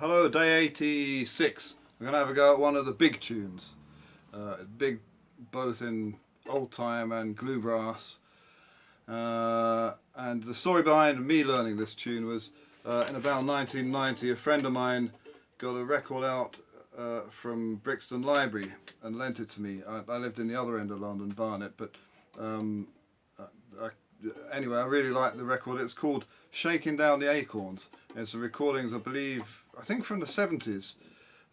Hello, day 86. We're going to have a go at one of the big tunes. Big both in old time and bluegrass. And the story behind me learning this tune was in about 1990 a friend of mine got a record out from Brixton Library and lent it to me. I lived in the other end of London, Barnet, but anyway, I really liked the record. It's called Shaking Down the Acorns. It's the recordings, I think from the 70s,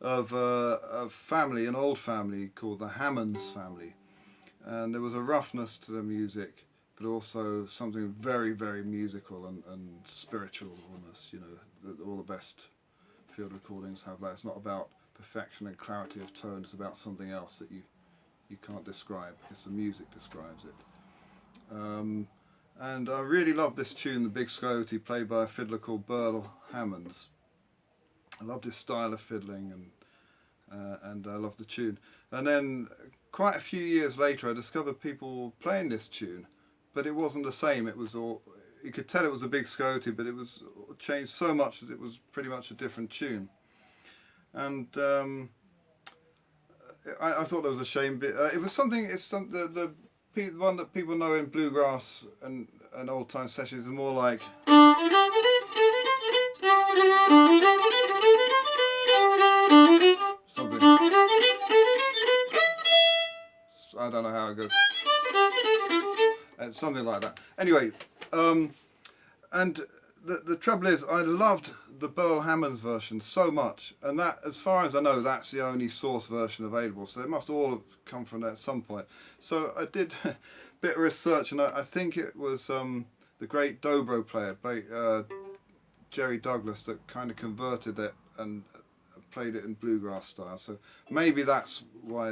of a family, an old family called the Hammonds family. And there was a roughness to the music, but also something very, very musical and spiritual almost, you know. All the best field recordings have that. It's not about perfection and clarity of tone, it's about something else that you can't describe. It's the music describes it. And I really love this tune, the Big Scioty, played by a fiddler called Burl Hammonds. I loved his style of fiddling, and I love the tune. And then quite a few years later I discovered people playing this tune, but it wasn't the same. It was all, you could tell it was a Big Scioty, but it was changed so much that it was pretty much a different tune. And I thought that was a shame. It was something, the one that people know in bluegrass and old time sessions is more like something. I don't know how it goes. And something like that. Anyway, and the trouble is, I loved the Burl Hammonds version so much, and that, as far as I know, that's the only source version available, so it must all have come from there at some point. So I did a bit of research, and I think it was the great dobro player, Jerry Douglas, that kind of converted it and played it in bluegrass style. So maybe that's why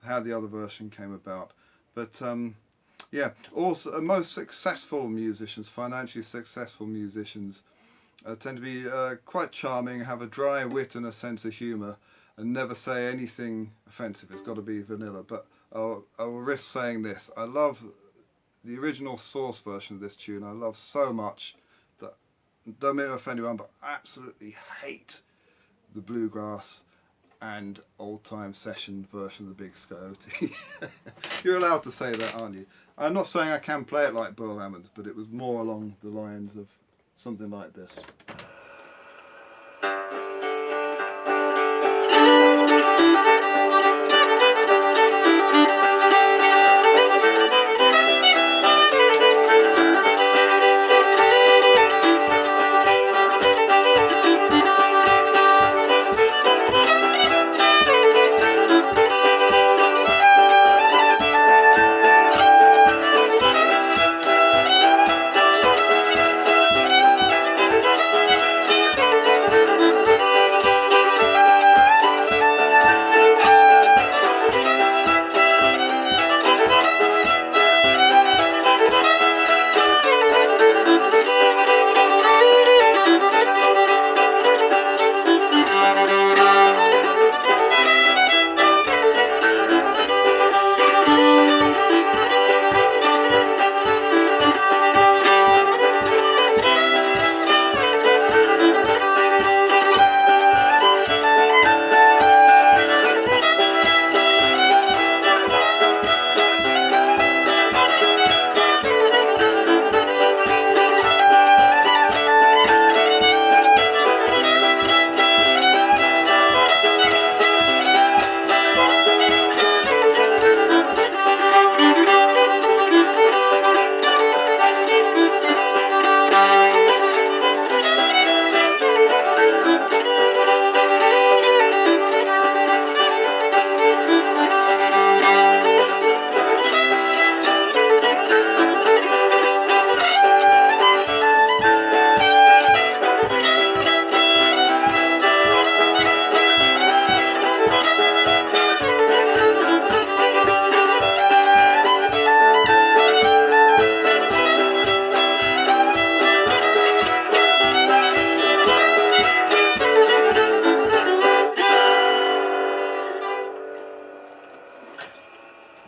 how the other version came about. But yeah, also most successful musicians, financially successful musicians, tend to be quite charming, have a dry wit and a sense of humour, and never say anything offensive. It's got to be vanilla. But I'll risk saying this: I love the original source version of this tune. I love so much that, don't mean to offend anyone, but I absolutely hate the bluegrass and old time session version of the Big Scioty. You're allowed to say that, aren't you? I'm not saying I can play it like Burl Hammonds, but it was more along the lines of something like this.